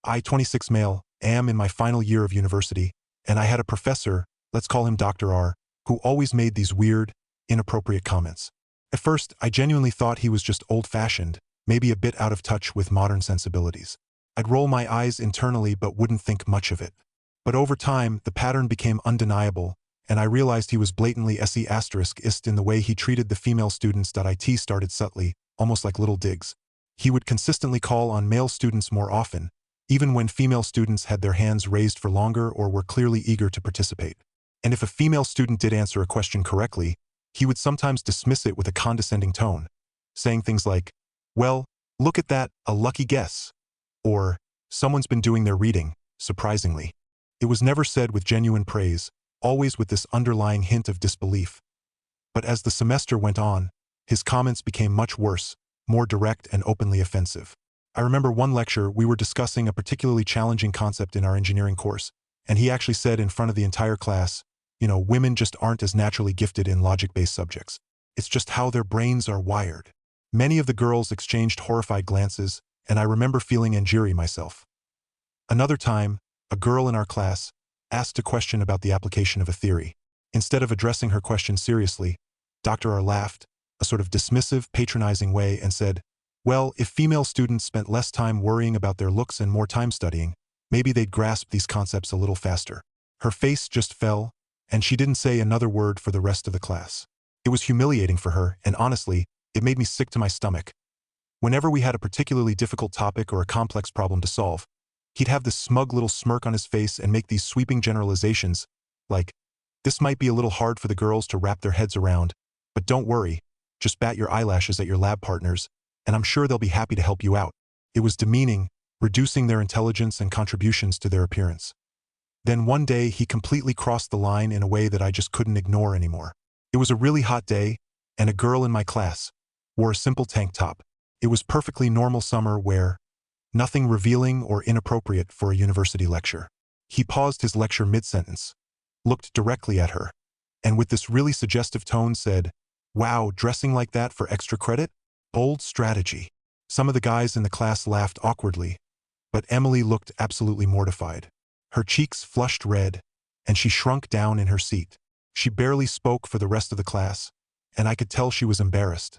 I, 26 male, am in my final year of university, and I had a professor, let's call him Dr. R, who always made these weird, inappropriate comments. At first, I genuinely thought he was just old-fashioned, maybe a bit out of touch with modern sensibilities. I'd roll my eyes internally but wouldn't think much of it. But over time, the pattern became undeniable, and I realized he was blatantly se*ist in the way he treated the female students. It started subtly, almost like little digs. He would consistently call on male students more often, even when female students had their hands raised for longer or were clearly eager to participate. And if a female student did answer a question correctly, he would sometimes dismiss it with a condescending tone, saying things like, "Well, look at that, a lucky guess," or "Someone's been doing their reading, surprisingly." It was never said with genuine praise, always with this underlying hint of disbelief. But as the semester went on, his comments became much worse, more direct and openly offensive. I remember one lecture we were discussing a particularly challenging concept in our engineering course, and he actually said in front of the entire class, women just aren't as naturally gifted in logic-based subjects. It's just how their brains are wired. Many of the girls exchanged horrified glances, and I remember feeling angry myself. Another time, a girl in our class asked a question about the application of a theory. Instead of addressing her question seriously, Dr. R laughed, a sort of dismissive, patronizing way, and said, "Well, if female students spent less time worrying about their looks and more time studying, maybe they'd grasp these concepts a little faster." Her face just fell, and she didn't say another word for the rest of the class. It was humiliating for her, and honestly, it made me sick to my stomach. Whenever we had a particularly difficult topic or a complex problem to solve, he'd have this smug little smirk on his face and make these sweeping generalizations, like, "This might be a little hard for the girls to wrap their heads around, but don't worry, just bat your eyelashes at your lab partners, and I'm sure they'll be happy to help you out." It was demeaning, reducing their intelligence and contributions to their appearance. Then one day, he completely crossed the line in a way that I just couldn't ignore anymore. It was a really hot day, and a girl in my class wore a simple tank top. It was perfectly normal summer wear, nothing revealing or inappropriate for a university lecture. He paused his lecture mid-sentence, looked directly at her, and with this really suggestive tone said, "Wow, dressing like that for extra credit? Bold strategy." Some of the guys in the class laughed awkwardly, but Emily looked absolutely mortified. Her cheeks flushed red, and she shrunk down in her seat. She barely spoke for the rest of the class, and I could tell she was embarrassed.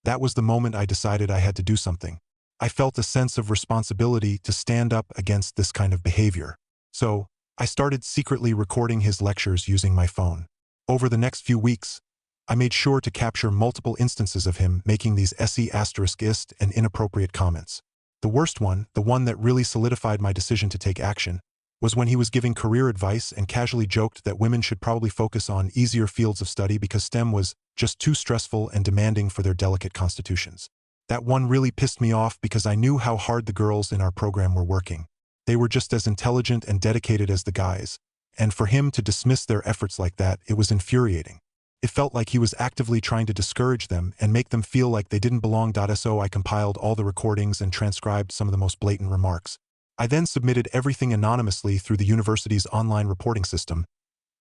That was the moment I decided I had to do something. I felt a sense of responsibility to stand up against this kind of behavior. So, I started secretly recording his lectures using my phone. Over the next few weeks, I made sure to capture multiple instances of him making these se*ist and inappropriate comments. The worst one, the one that really solidified my decision to take action, was when he was giving career advice and casually joked that women should probably focus on easier fields of study because STEM was just too stressful and demanding for their delicate constitutions. That one really pissed me off because I knew how hard the girls in our program were working. They were just as intelligent and dedicated as the guys, and for him to dismiss their efforts like that, it was infuriating. It felt like he was actively trying to discourage them and make them feel like they didn't belong. So I compiled all the recordings and transcribed some of the most blatant remarks. I then submitted everything anonymously through the university's online reporting system,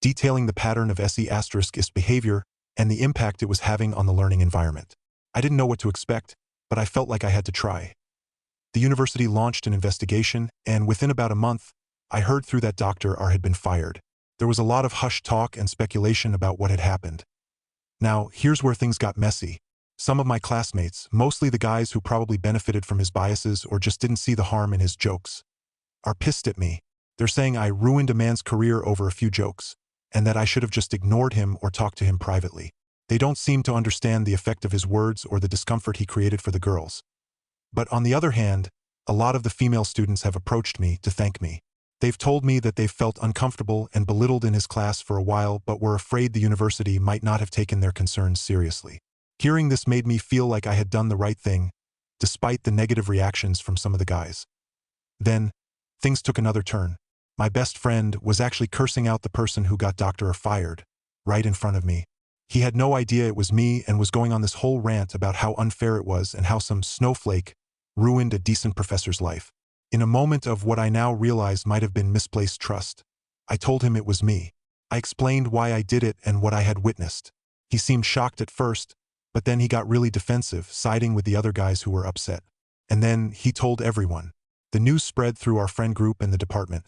detailing the pattern of se*ist behavior and the impact it was having on the learning environment. I didn't know what to expect, but I felt like I had to try. The university launched an investigation, and within about a month, I heard through that Dr. R had been fired. There was a lot of hushed talk and speculation about what had happened. Now, here's where things got messy. Some of my classmates, mostly the guys who probably benefited from his biases or just didn't see the harm in his jokes, are pissed at me. They're saying I ruined a man's career over a few jokes, and that I should have just ignored him or talked to him privately. They don't seem to understand the effect of his words or the discomfort he created for the girls. But on the other hand, a lot of the female students have approached me to thank me. They've told me that they've felt uncomfortable and belittled in his class for a while but were afraid the university might not have taken their concerns seriously. Hearing this made me feel like I had done the right thing, despite the negative reactions from some of the guys. Then, things took another turn. My best friend was actually cursing out the person who got Dr. R fired, right in front of me. He had no idea it was me and was going on this whole rant about how unfair it was and how some snowflake ruined a decent professor's life. In a moment of what I now realize might have been misplaced trust, I told him it was me. I explained why I did it and what I had witnessed. He seemed shocked at first, but then he got really defensive, siding with the other guys who were upset. And then he told everyone. The news spread through our friend group and the department.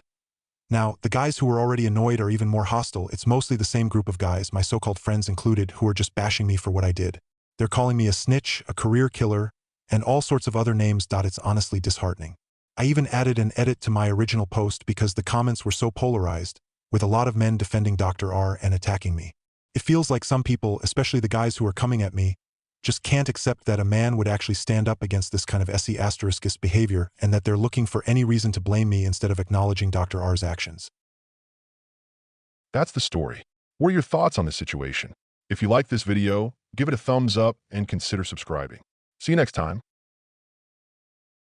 Now, the guys who were already annoyed are even more hostile. It's mostly the same group of guys, my so-called friends included, who are just bashing me for what I did. They're calling me a snitch, a career killer, and all sorts of other names. It's honestly disheartening. I even added an edit to my original post because the comments were so polarized, with a lot of men defending Dr. R and attacking me. It feels like some people, especially the guys who are coming at me, just can't accept that a man would actually stand up against this kind of SE******* behavior and that they're looking for any reason to blame me instead of acknowledging Dr. R's actions. That's the story. What are your thoughts on this situation? If you like this video, give it a thumbs up and consider subscribing. See you next time.